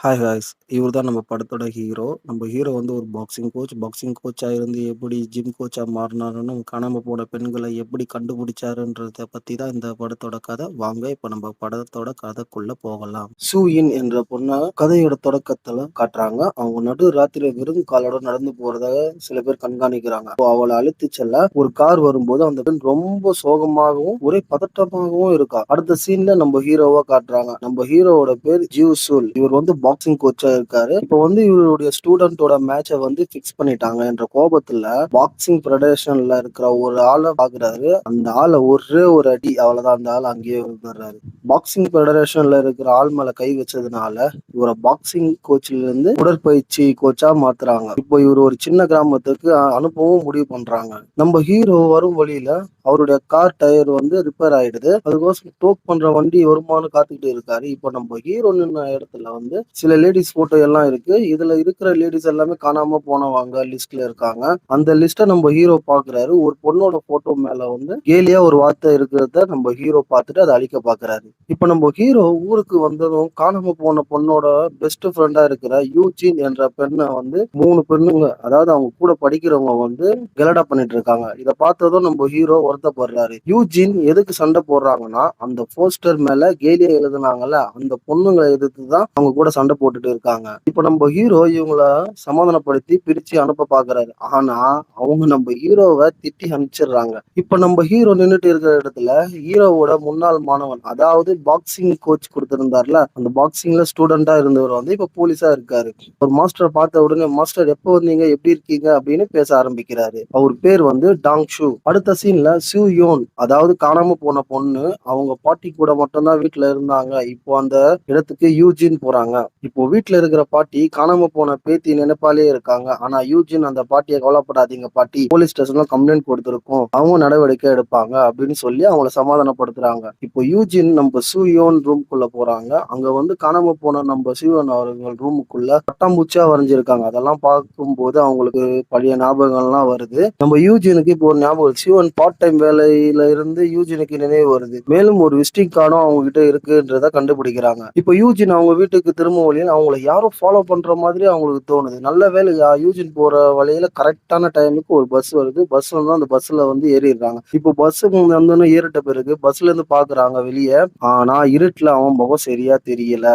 Hi guys. இவர் தான் நம்ம படத்தோட ஹீரோ. நம்ம ஹீரோ வந்து ஒரு பாக்ஸிங் கோச்சா இருந்து எப்படி ஜிம் கோச்சா மாறினாருன்னு காணாம போன பெண்களை எப்படி கண்டுபிடிச்சாருன்றத பத்தி தான் இந்த படத்தோட கதை. வாங்க இப்ப நம்ம படத்தோட கதைக்குள்ள போகலாம். சூயின் என்ற பொண்ண கதையோட தொடக்கத்துல காட்டுறாங்க. அவங்க நடு ராத்திரி வெறும் காலோட நடந்து போறத சில பேர் கண்காணிக்கிறாங்க. அப்போ அவளை அழைத்து செல்ல ஒரு கார் வரும்போது அந்த பெண் ரொம்ப சோகமாகவும் ஒரே பதட்டமாகவும் இருக்கா. அடுத்த சீன்ல நம்ம ஹீரோவா காட்டுறாங்க. நம்ம ஹீரோவோட பேர் ஜியூசூல். இவர் வந்து பாக்ஸிங் கோச்சா இருக்காரு. இப்ப வந்து இவருடைய ஸ்டூடெண்டோட மேட்சை வந்து பிக்ஸ் பண்ணிட்டாங்க என்ற கோபத்துல பாக்ஸிங் ஃபெடரேஷன்ல இருக்கிற ஒரு ஆளை பாக்குறாரு. அந்த ஆளை ஒரே ஒரு அடி, அவ்வளவுதான், அந்த ஆள் அங்கேயே விழுந்துடுறாரு. பாக்ஸிங் ஃபெடரேஷன்ல இருக்கிற ஆள் மேல கை வச்சதுனால இவரை பாக்ஸிங் கோச்சில இருந்து உடற்பயிற்சி கோச்சா மாத்துறாங்க. இப்போ இவர் ஒரு சின்ன கிராமத்துக்கு அனுப்பவும் முடிவு பண்றாங்க. நம்ம ஹீரோ வரும் வழியில அவருடைய கார் டயர் வந்து ரிப்பேர் ஆயிடுது. அதுக்கோசரம் டோக் பண்ற வண்டி வருமானு காத்துக்கிட்டு இருக்காரு. இப்போ நம்ம ஹீரோ நின்ன இடத்துல வந்து சில லேடிஸ் போட்டோ எல்லாம் இருக்கு. இதுல இருக்கிற லேடிஸ் எல்லாமே காணாம போனவங்க லிஸ்ட்ல இருக்காங்க. அந்த லிஸ்ட்டை நம்ம ஹீரோ பாக்குறாரு. ஒரு பொண்ணோட போட்டோ மேல வந்து கேலியா ஒரு வார்த்தை இருக்கிறத நம்ம ஹீரோ பார்த்துட்டு அதை அழிக்க பாக்குறாரு. இப்ப நம்ம ஹீரோ ஊருக்கு வந்ததும் காணாம போன பொண்ணோட பெஸ்ட் ஃப்ரெண்டா இருக்கிற யூஜின் என்ற பெண்ணை வந்து 3 பெண்ணுங்க, அதாவது அவங்க கூட படிக்கிறவங்க வந்து கெலடா பண்ணிட்டு இருக்காங்க. இதை பார்த்ததும் நம்ம ஹீரோ வருத்தப்படுறாரு. யூஜின் எதுக்கு சண்டை போடுறாங்கன்னா, அந்த போஸ்டர் மேல கேலியா எழுதுனாங்கல்ல, அந்த பொண்ணுங்களை எதிர்த்து தான் அவங்க கூட சண்டை போட்டுட்டு இருக்காங்க. இப்ப நம்ம ஹீரோ இவங்கள சமாதானப்படுத்தி பிரிச்சு அனுப்ப பாக்குறாரு. ஆனா அவங்க நம்ம ஹீரோவை திட்டி அனுப்பிச்சிடுறாங்க. இப்ப நம்ம ஹீரோ நின்னுட்டு இருக்கிற இடத்துல ஹீரோவோட முன்னாள் மாணவன், அதாவது பாக்ஸிங் கோச் கொடுத்திருந்தார்ல, அந்த பாக்ஸிங்ல ஸ்டூடெண்டா இருந்தவர் வந்து இப்ப போலீஸா இருக்காரு. ஒரு மாஸ்டரை பார்த்த உடனே, மாஸ்டர் எப்போ வந்தீங்க, எப்படி இருக்கீங்க அப்படின்னு பேச ஆரம்பிக்கிறாரு. அவர் பேர் வந்து டாங் ஷூ. அடுத்த சீன்ல சூ யோன், அதாவது காணாம போன பொண்ணு, அவங்க பாட்டி கூட மட்டும்தான் வீட்டுல இருந்தாங்க. இப்போ அந்த இடத்துக்கு யூஜின் போறாங்க. இப்போ வீட்டுல இருக்கிற பாட்டி காணாம போன பேத்தி நினைப்பாலே இருக்காங்க. ஆனா யூஜின் அந்த பாட்டியை கவலைப்படாதீங்க பாட்டி, போலீஸ் ஸ்டேஷன்ல கம்ப்ளைண்ட் கொடுத்திருக்கோம், அவங்க நடவடிக்கை எடுப்பாங்க அப்படின்னு சொல்லி அவங்கள சமாதானப்படுத்துறாங்க. இப்போ யூஜின் நம்ம சூயோன் ரூம்குள்ள போறாங்க. அங்க வந்து காணாம போன நம்ம சூயோன் அவர்கள் ரூமுக்குள்ள பட்டாம்பூச்சியா வரைஞ்சிருக்காங்க. அதெல்லாம் பார்க்கும்போது அவங்களுக்கு பழைய ஞாபகங்கள்லாம் வருது. நம்ம யூஜினுக்கு இப்போ ஒரு ஞாபகம், சிவன் பார்ட் டைம் வேலையில இருந்து யூஜினுக்கு நினைவு வருது. மேலும் ஒரு விசிட்டிங் கார்டும் அவங்க கிட்ட இருக்குன்றத கண்டுபிடிக்கிறாங்க. இப்போ யூஜின் அவங்க வீட்டுக்கு திரும்ப வழியில் அவங்கள யாரும் ஃபாலோ பண்ற மாதிரி அவங்களுக்கு தோணுது. நல்ல வேலையா யூஜின் போற வழியில கரெக்டான டைமுக்கு ஒரு பஸ் வருது. பஸ் வந்து அந்த பஸ்ல வந்து ஏறிடுறாங்க. இப்போ பஸ் வந்தோன்னு ஏறிட்ட பிறகு பஸ்ல இருந்து பாக்குறாங்க வெளியே. ஆனா இருட்டுல அவன் முகம் சரியா தெரியல.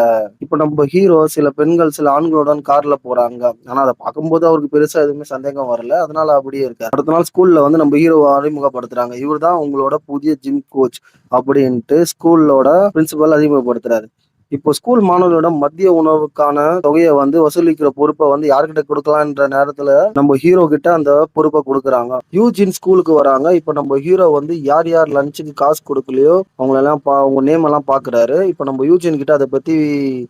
இப்ப நம்ம ஹீரோ சில பெண்கள் சில ஆண்களுடன் கார்ல போறாங்க. ஆனா அதை பார்க்கும்போது அவருக்கு பெருசா எதுவுமே சந்தேகம் வரல. அதனால அப்படியே இருக்காரு. அடுத்த நாள் ஸ்கூல்ல வந்து நம்ம ஹீரோவை அறிமுகப்படுத்துறாங்க. இவர் தான் உங்களோட புதிய ஜிம் கோச் அப்படின்ட்டு ஸ்கூலோட பிரின்சிபல் அறிமுகப்படுத்துறாரு. இப்போ ஸ்கூல் மாணவர்களிடம் மதிய உணவுக்கான தொகையை வந்து வசூலிக்கிற பொறுப்பை வந்து யார்கிட்ட கொடுக்கலான்ற நேரத்துல நம்ம ஹீரோ கிட்ட அந்த பொறுப்பை கொடுக்குறாங்க. யூஜின் ஸ்கூலுக்கு வராங்க. இப்போ நம்ம ஹீரோ வந்து யார் யார் லஞ்சுக்கு காசு கொடுக்கலையோ அவங்களெல்லாம் அவங்க நேம் எல்லாம் பாக்குறாரு. இப்போ நம்ம யூஜின் கிட்ட அதை பத்தி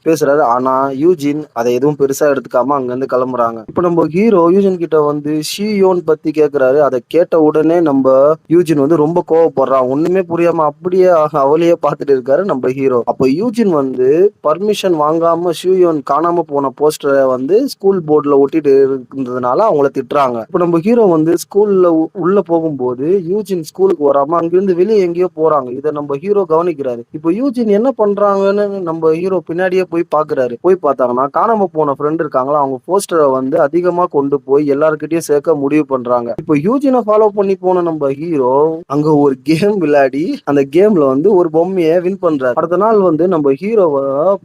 பேசுறாரு. ஆனா யூஜின் அதை எதுவும் பெருசா எடுத்துக்காம அங்க இருந்து கிளம்புறாங்க. இப்போ நம்ம ஹீரோ யூஜின் கிட்ட வந்து ஷியோன் பத்தி கேக்குறாரு. அதை கேட்ட உடனே நம்ம யூஜின் வந்து ரொம்ப கோவப்படுறான். ஒண்ணுமே புரியாம அப்படியே அவளையே பார்த்துட்டு இருக்காரு நம்ம ஹீரோ. அப்போ யூஜின் வந்து பர்மிஷன் வாங்காம ஷியோன் காணாம போன போஸ்டரை வந்து ஸ்கூல் போர்டுல ஒட்டிட்டு இருந்ததுனால அவங்கள திட்டுறாங்க. இப்போ நம்ம ஹீரோ வந்து ஸ்கூல்ல உள்ள போகும்போது யூஜின் ஸ்கூலுக்கு வராம அங்கிருந்து வெளியே எங்கேயோ போறாங்க. இதை நம்ம ஹீரோ கவனிக்கிறாரு. இப்போ யூஜின் என்ன பண்றாங்கன்னு நம்ம ஹீரோ பின்னாடியே போய் பாக்குறாரு. போய் பார்த்தாங்கன்னா காணாம போன ஃப்ரெண்ட் இருக்காங்களா, அவங்க போஸ்டரை வந்து அதிகமா கொண்டு போய் எல்லாருக்கிட்டையும் சேர்க்க முடிவு பண்றாங்க. இப்போ யூஜினை ஃபாலோ பண்ணி போன நம்ம ஹீரோ அங்க ஒரு கேம் விளையாடி அந்த கேம்ல வந்து ஒரு பொம்மையை வின் பண்றாரு. அடுத்த நாள் வந்து நம்ம ஹீரோவை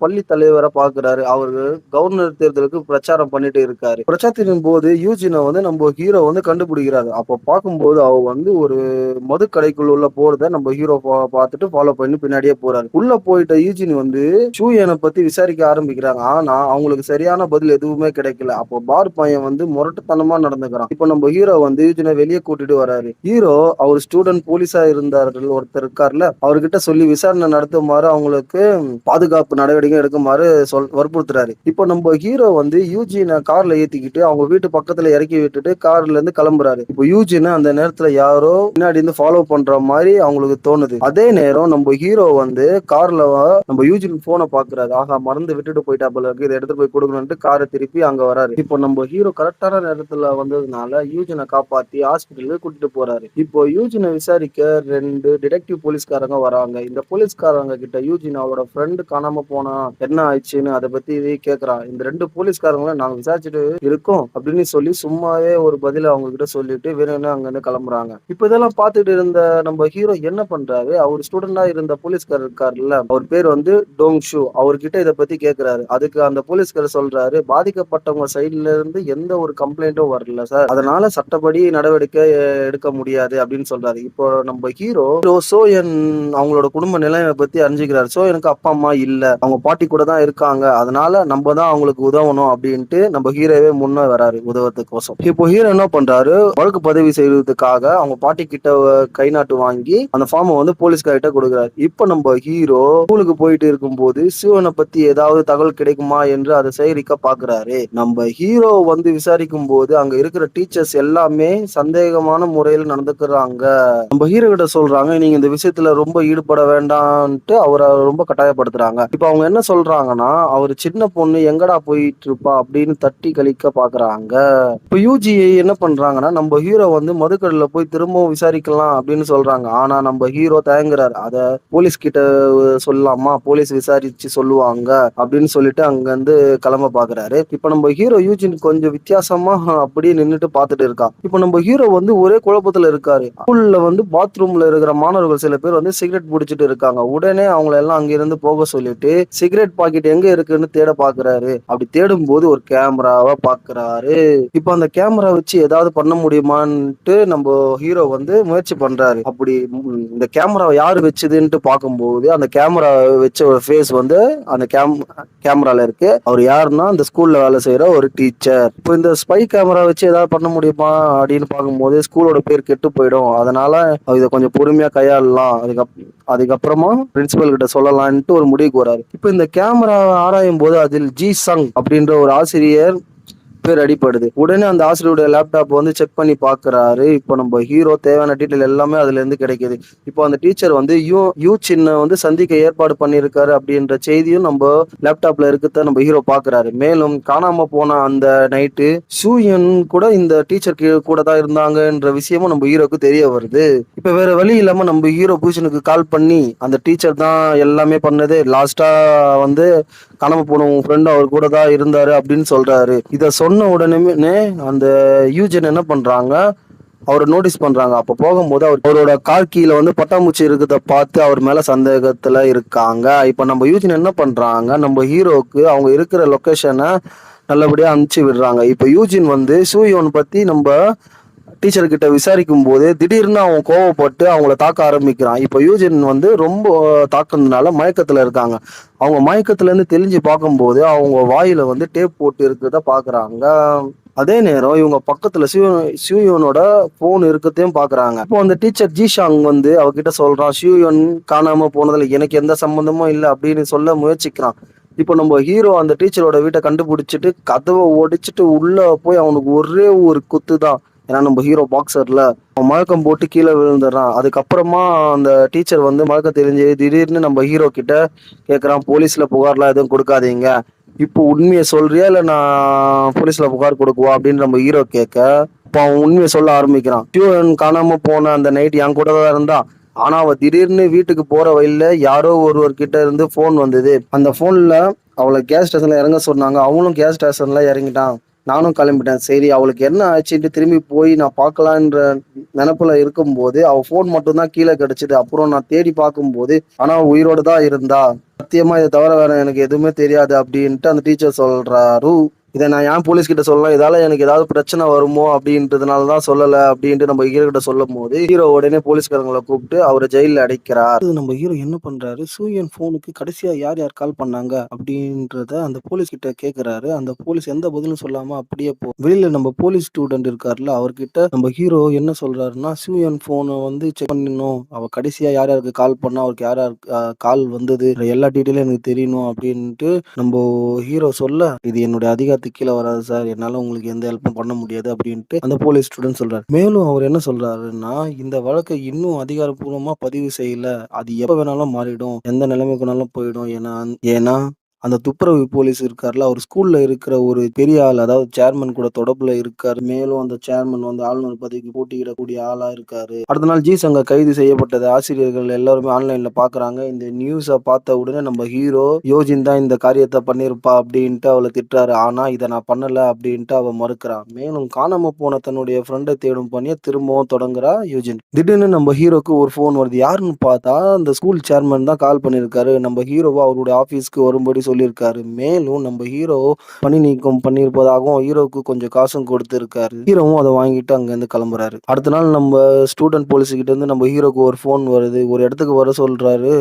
பள்ளி தலைவரை பாக்குறாரு. அவரு கவர்னர் தேர்தலுக்கு பிரச்சாரம் பண்ணிட்டு இருக்காரு. பிரச்சாரத்தின் போது யூஜினை வந்து நம்ம ஹீரோ வந்து கண்டுபிடிக்கிறாரு. அப்போ பார்க்கும்போது அவர் வந்து ஒரு மது கடைக்குள்ள உள்ள போறத நம்ம ஹீரோ பார்த்துட்டு ஃபாலோ பண்ணி பின்னாடியே போறாரு. உள்ள போயிட்ட யூஜின் வந்து சூயனை பத்தி விசாரிக்க ஆரம்பிக்கிறாங்க. ஆனா அவங்களுக்கு சரியான பதில் எதுவுமே கிடைக்கல. அப்போ பார் பையன் வந்து முரட்டுத்தனமா நடந்துக்கிறான். இப்போ நம்ம ஹீரோ வந்து யூஜினை வெளியே கூட்டிட்டு வராரு. ஹீரோ அவர் ஸ்டூடெண்ட் போலீஸா இருந்தார்கள் ஒருத்தர் இருக்கார்ல, அவர்கிட்ட சொல்லி விசாரணை நடத்துமாறு அவங்களுக்கு பாதுகாப்பு நடவடிக்கை எடுக்குமாறு வற்புறுத்துறாரு. இப்போ நம்ம ஹீரோ வந்து யூஜினை கார்ல ஏத்திக்கிட்டு அவங்க வீட்டு பக்கத்துல இறக்கி விட்டுட்டு கார்ல இருந்து கிளம்புறாரு. இப்போ யூஜினை அந்த நேரத்துல யாரோ பின்னாடி இருந்து ஃபாலோ பண்ற மாதிரி அவங்களுக்கு தோணுது. அதே நேரம் நம்ம ஹீரோ வந்து கார்ல நம்ம யூஜின் போனை பாக்குறாரு. ஆகா, மறந்து விட்டுட்டு போயிட்டா போல இருக்கு, இதை எடுத்து போய் கொடுக்கணும்னு காரை திருப்பி அங்க வராரு. இப்போ நம்ம ஹீரோ கரெக்டான நேரத்துல வந்ததுனால யூஜினை காப்பாத்தி ஹாஸ்பிட்டலுக்கு கூட்டிட்டு போறாரு. இப்போ யூஜினை விசாரிக்க 2 டிடெக்டிவ் போலீஸ்காரங்க வராங்க. இந்த போலீஸ்காரங்க கிட்ட யூஜின் அவரோட ஃப்ரெண்டு காணாம காணாம போனான், என்ன ஆயிடுச்சுன்னு அத பத்தி கேக்குறான். இந்த 2 போலீஸ்காரங்கள நாங்க விசாரிச்சுட்டு இருக்கோம் அப்படின்னு சொல்லி சும்மாவே ஒரு பதில அவங்க கிட்ட சொல்லிட்டு வேணும்னே அங்கிருந்து கிளம்புறாங்க. இப்ப இதெல்லாம் பார்த்துட்டு இருந்த நம்ம ஹீரோ என்ன பண்றாரு, அவர் ஸ்டூடெண்டா இருந்த போலீஸ்காரர் இருக்காருல்ல, அவர் பேர் வந்து டோங் ஷூ. அவர்கிட்ட இத பத்தி கேக்குறாரு. அதுக்கு அந்த போலீஸ்காரர் சொல்றாரு, பாதிக்கப்பட்டவங்க சைடுல இருந்து எந்த ஒரு கம்ப்ளைண்ட்டும் வரல சார். அதனால சட்டப்படி நடவடிக்கை எடுக்க முடியாது அப்படின்னு சொல்றாரு. இப்போ நம்ம ஹீரோ சோயன் அவங்களோட குடும்ப நிலைமை பத்தி அறிஞ்சுக்கிறாரு. சோயனுக்கு அப்பா அம்மா இல்ல, அவங்க பாட்டி கூட தான் இருக்காங்க. அதனால நம்ம தான் அவங்களுக்கு உதவணும் அப்படின்ட்டு நம்ம ஹீரோவே முன்ன வராரு உதவத்துக்கோசம். இப்போ ஹீரோ என்ன பண்றாரு, வழக்கு பதிவு செய்வதற்காக அவங்க பாட்டி கிட்ட கை நாட்டு வாங்கி அந்த ஃபார்மை வந்து போலீஸ்கார்ட்ட கொடுக்குறாரு. இப்போ நம்ம ஹீரோ ஸ்கூலுக்கு போயிட்டு இருக்கும்போது சிவனை பத்தி ஏதாவது தகவல் கிடைக்குமா என்று அதை சேகரிக்க பாக்குறாரு. நம்ம ஹீரோ வந்து விசாரிக்கும் போது அங்க இருக்கிற டீச்சர்ஸ் எல்லாமே சந்தேகமான முறையில் நடந்துக்கிறாங்க. நம்ம ஹீரோ கிட்ட சொல்றாங்க, நீங்க இந்த விஷயத்துல ரொம்ப ஈடுபட வேண்டாம்ட்டு அவரை ரொம்ப கட்டாயப்படுத்துறாங்க. இப்ப அவங்க என்ன சொல்றாங்கன்னா, அவர் சின்ன பொண்ணு எங்கடா போயிட்டு இருப்பா அப்படின்னு தட்டி கழிக்க பாக்குறாங்க. இப்ப யூஜி என்ன பண்றாங்கன்னா, நம்ம ஹீரோ வந்து மதுக்கடையில போய் திரும்பவும் விசாரிக்கலாம் அப்படின்னு சொல்றாங்க. ஆனா நம்ம ஹீரோ தயங்குறாரு. அத போலீஸ் கிட்ட சொல்லலாமா, போலீஸ் விசாரிச்சு சொல்லுவாங்க அப்படின்னு சொல்லிட்டு அங்க இருந்து கிளம்ப பாக்குறாரு. இப்ப நம்ம ஹீரோ யூஜின் கொஞ்சம் வித்தியாசமா அப்படியே நின்னுட்டு பாத்துட்டு இருக்கான். இப்ப நம்ம ஹீரோ வந்து ஒரே குழப்பத்துல இருக்காரு. ஸ்கூல்ல வந்து பாத்ரூம்ல இருக்கிற மாணவர்கள் சில பேர் வந்து சிகரெட் பிடிச்சிட்டு இருக்காங்க. உடனே அவங்கள எல்லாம் அங்கிருந்து போக சொல்லிட்டு சிகரெட் பாக்கெட் எங்க இருக்குன்னு தேட பாக்குறாரு. அப்படி தேடும் போது ஒரு கேமராவை பாக்குறாரு. இப்ப அந்த கேமரா வச்சு ஏதாவது பண்ண முடியுமான்ட்டு நம்ம ஹீரோ வந்து முயற்சி பண்றாரு. அப்படி இந்த கேமராவை யாரு வச்சதுன்ட்டு பார்க்கும்போது அந்த கேமரா வச்ச ஒரு ஃபேஸ் வந்து அந்த கேமரால இருக்கு. அவர் யாருன்னா அந்த ஸ்கூல்ல வேலை செய்யற ஒரு டீச்சர். இப்போ இந்த ஸ்பை கேமரா வச்சு ஏதாவது பண்ண முடியுமா அப்படின்னு பார்க்கும்போது ஸ்கூலோட பேர் கெட்டு போயிடும். அதனால இதை கொஞ்சம் பொறுமையா கையாளலாம், அதுக்கப்புறமா பிரின்சிபல் கிட்ட சொல்லலான்ட்டு ஒரு முடிவுக்கு வராரு. இப்போ இந்த கேமரா ஆராயும் போது அதில் ஜி சங் அப்படின்ற ஒரு ஆசிரியர் பேர் அடிப்படுது. உடனே அந்த ஆசிரியருடைய லேப்டாப் வந்து செக் பண்ணி பாக்குறாரு. இப்போ நம்ம ஹீரோ தேவையான டீட்டெயில் எல்லாமே அதுல இருந்து கிடைக்குது. இப்போ அந்த டீச்சர் வந்து யூ சின்ன வந்து சந்திக்க ஏற்பாடு பண்ணியிருக்காரு அப்படின்ற செய்தியும் நம்ம லேப்டாப்ல இருக்கிறத நம்ம ஹீரோ பாக்குறாரு. மேலும் காணாம போன அந்த நைட்டு சூயன் கூட இந்த டீச்சர் கூட தான் இருந்தாங்கன்ற விஷயமும் நம்ம ஹீரோக்கு தெரிய வருது. இப்ப வேற வழி இல்லாம நம்ம ஹீரோ பூஷனுக்கு கால் பண்ணி அந்த டீச்சர் தான் எல்லாமே பண்ணது, லாஸ்டா வந்து காணாம போன உன் ஃப்ரெண்ட் அவர் கூட தான் இருந்தாரு அப்படின்னு சொல்றாரு. இத சொன்ன உடனே அந்த யூஜன் என்ன பண்றாங்க, அவரை நோட்டீஸ் பண்றாங்க. அப்ப போகும்போது அவரோட கார் கீழே வந்து பட்டாம்பூச்சி இருக்கிறத பார்த்து அவர் மேல சந்தேகத்துல இருக்காங்க. இப்ப நம்ம யூஜன் என்ன பண்றாங்க, நம்ம ஹீரோக்கு அவங்க இருக்கிற லொகேஷனை நல்லபடியா அனுப்பிச்சு விடுறாங்க. இப்ப யூஜின் வந்து சூயோன் பத்தி நம்ம டீச்சர் கிட்ட விசாரிக்கும் போது திடீர்னு அவன் கோவப்பட்டு அவங்கள தாக்க ஆரம்பிக்கிறான். இப்போ யூஜின் வந்து ரொம்ப தாக்குனதுனால மயக்கத்துல இருக்காங்க. அவங்க மயக்கத்துல இருந்து தெளிஞ்சு பார்க்கும்போது அவங்க வாயில வந்து டேப் போட்டு இருக்கிறத பாக்குறாங்க. அதே நேரம் இவங்க பக்கத்துல சியூயோனோட போன் இருக்கத்தையும் பாக்குறாங்க. இப்போ அந்த டீச்சர் ஜிஷாங் வந்து அவகிட்ட சொல்றான், சியூயோன் காணாம போனதுல எனக்கு எந்த சம்பந்தமும் இல்லை அப்படின்னு சொல்ல முயற்சிக்கிறான். இப்போ நம்ம ஹீரோ அந்த டீச்சரோட வீட்டை கண்டுபிடிச்சிட்டு கதவை ஒடிச்சிட்டு உள்ள போய் அவனுக்கு ஒரே ஒரு குத்து தான். ஏன்னா நம்ம ஹீரோ பாக்ஸர்ல அவன் மயக்கம் போட்டு கீழே விழுந்துடுறான். அதுக்கப்புறமா அந்த டீச்சர் வந்து மயக்கம் தெரிஞ்சு திடீர்னு நம்ம ஹீரோ கிட்ட கேட்குறான், போலீஸ்ல புகார்லாம் எதுவும் கொடுக்காதீங்க, இப்போ உண்மையை சொல்றியா இல்லை நான் போலீஸ்ல புகார் கொடுக்குவா அப்படின்னு நம்ம ஹீரோ கேட்க, இப்போ அவன் உண்மையை சொல்ல ஆரம்பிக்கிறான். டியூன் காணாம போன அந்த நைட் என் கூட தான் இருந்தா, ஆனா அவ திடீர்னு வீட்டுக்கு போற வழியில யாரோ ஒருவர்கிட்ட இருந்து போன் வந்தது. அந்த போன்ல அவளை கேஸ் ஸ்டேஷன்ல இறங்க சொன்னாங்க. அவங்களும் கேஸ் ஸ்டேஷன்ல இறங்கிட்டான். நானும் கிளம்பிட்டேன். சரி அவளுக்கு என்ன ஆச்சுட்டு திரும்பி போய் நான் பார்க்கலான்ற நினைப்புல இருக்கும்போது அவ போன் மட்டும் தான் கீழே கிடைச்சது. அப்புறம் நான் தேடி பார்க்கும்போது ஆனா உயிரோடு தான் இருந்தா. சத்தியமா இதை தவிர வேற எனக்கு எதுவுமே தெரியாது அப்படின்ட்டு அந்த டீச்சர் சொல்றாரு. இதை நான் ஏன் போலீஸ் கிட்ட சொல்லலாம், இதால எனக்கு ஏதாவது பிரச்சனை வருமோ அப்படின்றதுனால தான் சொல்லலை அப்படின்ட்டு நம்ம ஹீரோ கிட்ட சொல்லும் போது ஹீரோ உடனே போலீஸ்காரங்களை கூப்பிட்டு அவரை ஜெயிலில் அடைக்கிறார். நம்ம ஹீரோ என்ன பண்றாரு, சூரியன் போனுக்கு கடைசியா யார் யார் கால் பண்ணாங்க அப்படின்றத அந்த போலீஸ் கிட்ட கேட்கிறாரு. அந்த போலீஸ் எந்த பதிலும் சொல்லாம அப்படியே வெளியில நம்ம போலீஸ் ஸ்டூடெண்ட் இருக்காருல்ல அவர்கிட்ட நம்ம ஹீரோ என்ன சொல்றாருன்னா, சூரியன் போனை வந்து செக் பண்ணணும், அவ கடைசியா யார் யாருக்கு கால் பண்ணா, அவருக்கு யார் யார் கால் வந்தது, எல்லா டீட்டெயிலும் எனக்கு தெரியணும் அப்படின்ட்டு நம்ம ஹீரோ சொல்ல, இது என்னுடைய அதிகாரத்துக்கு கீழே வராது சார், என்னால உங்களுக்கு எந்த ஹெல்ப்பும் பண்ண முடியாது அப்படின்ட்டு அந்த போலீஸ் ஸ்டூடெண்ட் சொல்றாரு. மேலும் அவர் என்ன சொல்றாருன்னா, இந்த வழக்கை இன்னும் அதிகாரப்பூர்வமா பதிவு செய்யல, அது எப்ப வேணாலும் மாறிடும், எந்த நிலைமைக்கு வேணாலும் போயிடும். ஏன்னா அந்த துப்புரவு போலீஸ் இருக்கார்ல, அவரு ஸ்கூல்ல இருக்கிற ஒரு பெரிய ஆள். அதாவது சேர்மன் கூட தொடர்புல இருக்காரு. மேலும் அந்த சேர்மன் வந்து ஆளுநர் பதவிக்கு போட்டியிடக்கூடிய ஆளா இருக்காரு. அடுத்த நாள் ஜி சங்கர் கைது செய்யப்பட்டது ஆசிரியர்கள் எல்லாருமே ஆன்லைன்ல பார்க்குறாங்க. இந்த நியூஸ பார்த்த உடனே நம்ம ஹீரோ, யோஜின் தான் இந்த காரியத்த பண்ணியிருப்பா அப்டின்ட்டு அவள திட்டுறாரு. ஆனா, இத நான் பண்ணல அப்டின்ட்டு அவ மறுக்கிறா. மேலும் காணாம போன தன்னுடைய ஃப்ரெண்ட தேடும் பணிய திரும்பவும் தொடங்குறா யோஜின். திடீர்னு நம்ம ஹீரோக்கு ஒரு ஃபோன் வருது. யாருன்னு பார்த்தா, அந்த ஸ்கூல் சேர்மன் தான் கால் பண்ணியிருக்காரு. நம்ம ஹீரோவ அவருடைய ஆஃபீஸ்க்கு வரும்படி சொல்லியிருக்காரு. மேலும் நம்ம ஹீரோ பணி நீக்கம் பண்ணியிருப்பதாகவும், ஹீரோவுக்கு கொஞ்சம் காசும் கொடுத்திருக்காரு. ஹீரோவும் அத வாங்கிட்டு அங்கருந்து கிளம்புறாரு. அடுத்த நாள் நம்ம ஸ்டூடண்ட் போலீஸ் கிட்ட இருந்து நம்ம ஹீரோக்கு ஒரு ஃபோன் வருது. ஒரு இடத்துக்கு வர சொல்றாரு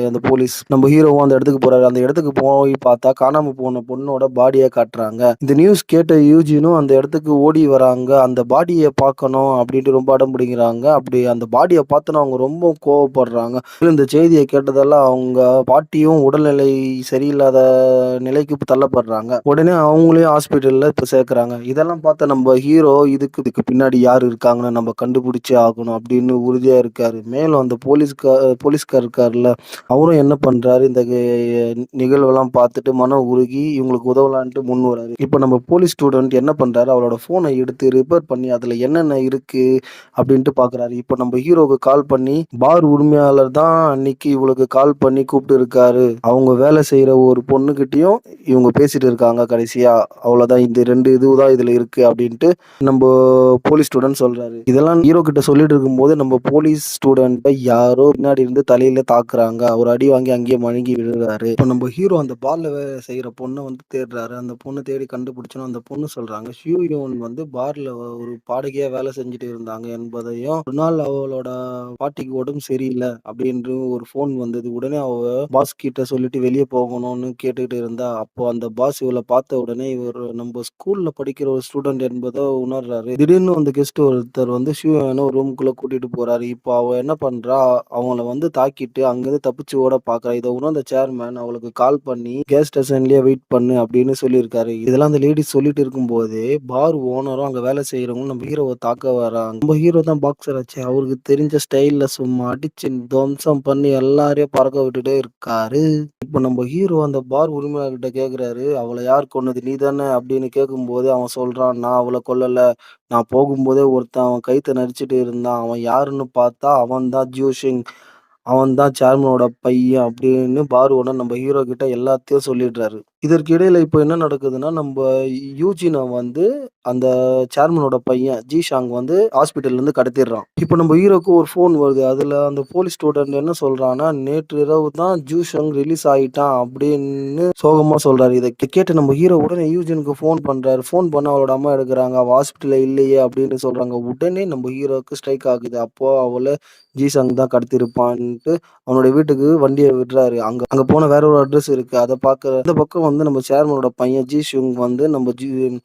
அந்த போலீஸ். நம்ம ஹீரோவும் அந்த இடத்துக்கு போறாரு. அந்த இடத்துக்கு போய் பார்த்தா, காணாம போன பொண்ணோட பாடிய காட்டுறாங்க. இந்த நியூஸ் கேட்ட யூஜினும் அந்த இடத்துக்கு ஓடி வராங்க. அந்த பாடிய பார்க்கணும் அப்டின்ட்டு ரொம்ப அடம் பிடிக்கிறாங்க. அப்படி அந்த பாடிய பார்த்தோன அவங்க ரொம்ப கோவப்படுறாங்க. இந்த செய்திய கேட்டதால அவங்க பாட்டியும் உடல்நிலை சரியில்லாத நிலைக்கு தள்ளப்படுறாங்க. உடனே அவங்களையும் ஹாஸ்பிட்டல்ல இப்ப சேர்க்குறாங்க. இதெல்லாம் பார்த்த நம்ம ஹீரோ இதுக்கு பின்னாடி யார் இருக்காங்கன்னு நம்ம கண்டுபிடிச்சே ஆகணும் அப்படின்னு உறுதியா இருக்காரு. மேலும் அந்த போலீஸ்கார் இருக்கார்ல, அவரும் என்ன பண்றாரு, இந்த நிகழ்வெல்லாம் பார்த்துட்டு மனம் உருகி இவங்களுக்கு உதவலான்ட்டு முன் வராரு. இப்ப நம்ம போலீஸ் ஸ்டூடண்ட் என்ன பண்றாரு, அவரோட ஃபோன எடுத்து ரிப்பேர் பண்ணி அதுல என்னென்ன இருக்கு அப்படின்ட்டு பார்க்குறாரு. இப்ப நம்ம ஹீரோவுக்கு கால் பண்ணி, பார் உரிமையாளர் தான் அன்னைக்கு இவளுக்கு கால் பண்ணி கூப்பிட்டு இருக்காரு. அவங்க வேலை செய்யற ஒரு பொண்ணுகிட்டயும் இவங்க பேசிட்டு இருக்காங்க கடைசியா. அவ்வளோதான், இந்த 2 இதுதான் இதுல இருக்கு அப்படின்ட்டு நம்ம போலீஸ் ஸ்டூடண்ட் சொல்றாரு. இதெல்லாம் ஹீரோ கிட்ட சொல்லிட்டு இருக்கும்போது நம்ம போலீஸ் ஸ்டூடண்ட்ட யாரோ பின்னாடி இருந்து தலையில தாக்குறாங்க. ஒரு அடி வாங்கி அங்கேயே மழுங்கி விழுறாரு. இப்ப நம்ம ஹீரோ அந்த பார்ல வேலை செய்யற பொண்ண வந்து தேடுறாரு. அந்த பொண்ணு தேடி கண்டுபிடிச்சோம். அந்த பொண்ணு சொல்றாங்க, ஷியூயோன் வந்து பார்ல ஒரு பாடகியா வேலை செஞ்சுட்டு இருந்தாங்க என்பதையும், ஒரு நாள் அவளோட பாட்டிக்கு உடம்பு சரியில்ல அப்படின்று ஒரு ஃபோன் வந்தது. உடனே அவ பாஸ் கிட்ட சொல்லிட்டு வெளிய போகணும்னு கேட்டுட்டு இருந்தா. அப்போ அந்த பாஸ் இவள பார்த்த உடனே இவரு நம்ம ஸ்கூல்ல படிக்கிற ஒரு ஸ்டூடண்ட் என்பத உணர்றாரு. திடீர்னு அந்த கெஸ்ட் ஒருத்தர் வந்து ஷியூயான ஒரு ரூம்குள்ள கூட்டிட்டு போறாரு. இப்போ அவ என்ன பண்றா, அவங்கள வந்து தாக்கிட்டு அங்கிருந்து தப்பிச்சு ஓட பார்க்கறா. இத உணர்ந்த சேர்மேன் அவளுக்கு கால் பண்ணி கேஸ் ஸ்டேஷன்லயே வெயிட் பண்ணு அப்படின்னு சொல்லியிருக்காரு. இதெல்லாம் அந்த லேடி சொல்லிட்டு இருக்கும்போதே பார் ஓனரும் அங்க வேலை செய்யறவங்களும் நம்ம ஹீரோவ தாக்க வராங்க. நம்ம ஹீரோ தான் பாக்ஸர் ஆச்சே, அவருக்கு தெரிஞ்ச ஸ்டைல்ல சும்மா அடிச்சு துவம்சம் பண்ணி எல்லாரையும் பறக்க விட்டுட்டே இருக்காரு. இப்ப நம்ம ஹீரோ அந்த பார் உரிமையாளர்கிட்ட கேட்குறாரு, "அவள யார் கொன்னது? நீ தானே?" அப்படின்னு கேட்கும்போது அவன் சொல்றான், "நான் அவள கொல்லல. நான் போகும்போதே ஒருத்தன் அவன் கழுத்த நெரிச்சுட்டு இருந்தான். அவன் யாருன்னு பார்த்தா அவன் தான் ஜியூஷிங். அவன் தான் சேர்மனோட பையன்." அப்படின்னு பார் ஓனர் நம்ம ஹீரோ கிட்ட எல்லாத்தையும் சொல்லிடுறாரு. இதற்கு இடையில இப்ப என்ன நடக்குதுன்னா, நம்ப யூஜின வந்து அந்த சேர்மனோட பையன் ஜீஷாங் வந்து ஹாஸ்பிட்டல்லேருந்து கடத்திடுறான். இப்ப நம்ம ஹீரோக்கு ஒரு ஃபோன் வருது. அதுல அந்த போலீஸ் ஸ்டூடண்ட் என்ன சொல்றான்னா, "நேற்று இரவு தான் ஜூஷங் ரிலீஸ் ஆயிட்டான்" அப்படின்னு சோகமா சொல்றாரு. இத கேட்டு நம்ம ஹீரோ உடனே யூஜினுக்கு ஃபோன் பண்றாரு. ஃபோன் பண்ணா அவளோட அம்மா எடுக்குறாங்க. அவ ஹாஸ்பிட்டல்ல இல்லையே அப்படின்னு சொல்றாங்க. உடனே நம்ம ஹீரோவுக்கு ஸ்ட்ரைக் ஆகுது. அப்போ அவள ஜீஷாங் தான் கடத்தியிருப்பான்ட்டு அவனுடைய வீட்டுக்கு வண்டிய விடுறாரு. அங்க அங்க போனா வேற ஒரு அட்ரஸ் இருக்கு. அத பாக்குற இந்த பக்கம் வந்து நம்ம சேர்மனோட பையன் ஜி ஷுங் வந்து நம்ம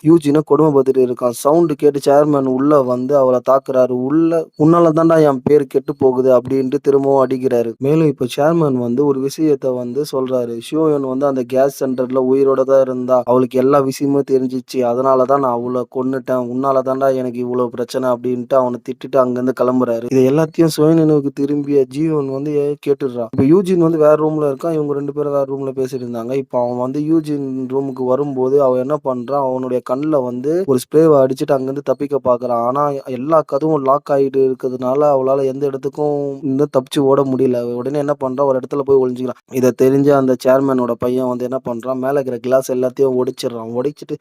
யூஜின கொடுமைப்படுத்திட்டு இருக்கான். சவுண்ட் கேட்டு சேர்மன் உள்ள வந்து அவள தாக்குறாரு. "உன்னால தான்டா என் பேர் கெட்டு போகுது" அப்படின்ட்டு திரும்பவும் அடிக்கிறாரு. மேலும் இப்ப சேர்மன் வந்து ஒரு விஷயத்த வந்து சொல்றாரு. ஷியோயன் வந்து அந்த கேஸ் சென்டர்ல உயிரோட தான் இருந்தா. அவளுக்கு எல்லா விஷயமும் தெரிஞ்சிச்சு. அதனால தான் நான் அவள கொன்னுட்டேன். "உன்னால தான்டா எனக்கு இவ்வளவு பிரச்சனை" அப்படின்ட்டு அவன திட்டிட்டு அங்கிருந்து கிளம்புறாரு. இது எல்லாத்தையும் சுயநினைவுக்கு திரும்பிய ஜீவன் வந்து கேட்டுடுறான். இப்ப யூஜின் வந்து வேற ரூம்ல இருக்கான். இவங்க 2 பேரும் வேற ரூம்ல பேசிட்டு இருந்தாங்க. இப்ப அவன் வந்து யூஜின் ரூமுக்கு வரும்போது அவன் என்ன பண்றான், அவனுடைய கண்ல வந்து ஒரு ஸ்ப்ரேவ அடிச்சுட்டு அங்கிருந்து தப்பிக்க பார்க்குறான். ஆனா எல்லா கதவும் லாக் ஆயிட்டு இருக்கிறதுனால அவளால எந்த இடத்துக்கும் இன்னும் தப்பிச்சு ஓட முடியல. உடனே என்ன பண்றான், ஒரு இடத்துல போய் ஒளிஞ்சுக்கிறான். இத தெரிஞ்ச அந்த சேர்மனோட பையன் வந்து என்ன பண்றான், மேல இருக்கிற கிளாஸ் எல்லாத்தையும் உடைச்சிடுறான். உடைச்சுட்டு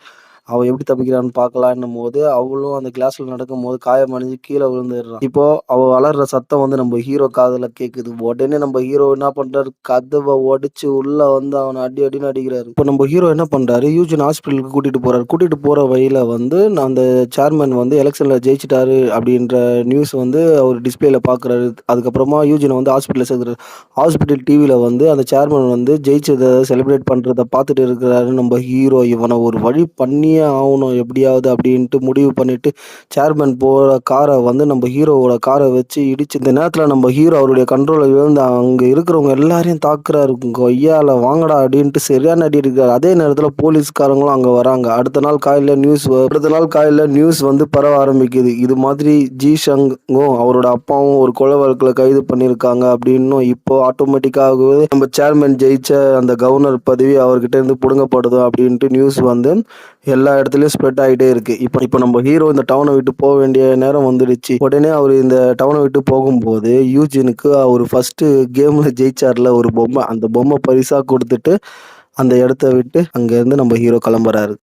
அவன் எப்படி தப்பிக்கிறான்னு பார்க்கலான்னும்போது, அவளும் அந்த கிளாஸ்ல நடக்கும்போது காயமடைஞ்சு கீழ விழுந்துடுறான். இப்போ அவ அலர்ற சத்தம் வந்து நம்ம ஹீரோ காதுல கேட்குது. உடனே நம்ம ஹீரோ என்ன பண்றாரு, கதவ உடைச்சு உள்ள வந்து அவன அடி அடின்னு அடிக்கிறாரு. இப்போ நம்ம ஹீரோ என்ன பண்றாரு, யூஜின் ஹாஸ்பிட்டலுக்கு கூட்டிட்டு போறாரு. கூட்டிட்டு போற வழியில வந்து அந்த சேர்மன் வந்து எலக்ஷன்ல ஜெயிச்சுட்டாரு அப்படின்ற நியூஸ் வந்து அவர் டிஸ்ப்ளேல பார்க்குறாரு. அதுக்கப்புறமா யூஜின வந்து ஹாஸ்பிட்டல்ல சேர்க்குறாரு. ஹாஸ்பிட்டல் டிவில வந்து அந்த சேர்மன் வந்து ஜெயிச்சத செலிப்ரேட் பண்றத பார்த்துட்டு இருக்கிறாரு நம்ம ஹீரோ. இவன ஒரு வழி பண்ணியே பண்ணியே ஆவணும் எப்படியாவது அப்படின்ட்டு முடிவு பண்ணிட்டு, சேர்மேன் போற கார வந்து நம்ம ஹீரோவோட கார வச்சு இடிச்சு, இந்த நேரத்துல நம்ம ஹீரோ அவருடைய கண்ட்ரோல இழந்து அங்க இருக்கிறவங்க எல்லாரையும் தாக்குறாரு. கொய்யால வாங்கடா அப்படின்ட்டு சரியான அடி இருக்காரு. அதே நேரத்துல போலீஸ்காரங்களும் அங்க வராங்க. அடுத்த நாள் காலையில நியூஸ் வந்து பரவ ஆரம்பிக்குது. இது மாதிரி ஜி ஷங்கும் அவரோட அப்பாவும் ஒரு கொலை வழக்குல கைது பண்ணியிருக்காங்க அப்படின்னும் இப்போ ஆட்டோமேட்டிக்காகவே நம்ம சேர்மேன் ஜெயிச்ச அந்த கவர்னர் பதவி அவர்கிட்ட இருந்து புடுங்கப்படுதோ அப்படின்ட்டு நியூஸ் வந்து எல்லா இடத்துலயும் ஸ்ப்ரெட் ஆகிட்டே இருக்கு. இப்போ நம்ம ஹீரோ இந்த டவுனை விட்டு போக வேண்டிய நேரம் வந்துடுச்சு. உடனே அவர் இந்த டவுனை விட்டு போகும்போது யூஜினுக்கு அவர் ஃபர்ஸ்ட் கேம்ல ஜெயிச்சார்ல ஒரு பொம்மை, அந்த பொம்மை பரிசா கொடுத்துட்டு அந்த இடத்த விட்டு அங்க இருந்து நம்ம ஹீரோ கிளம்புறாரு.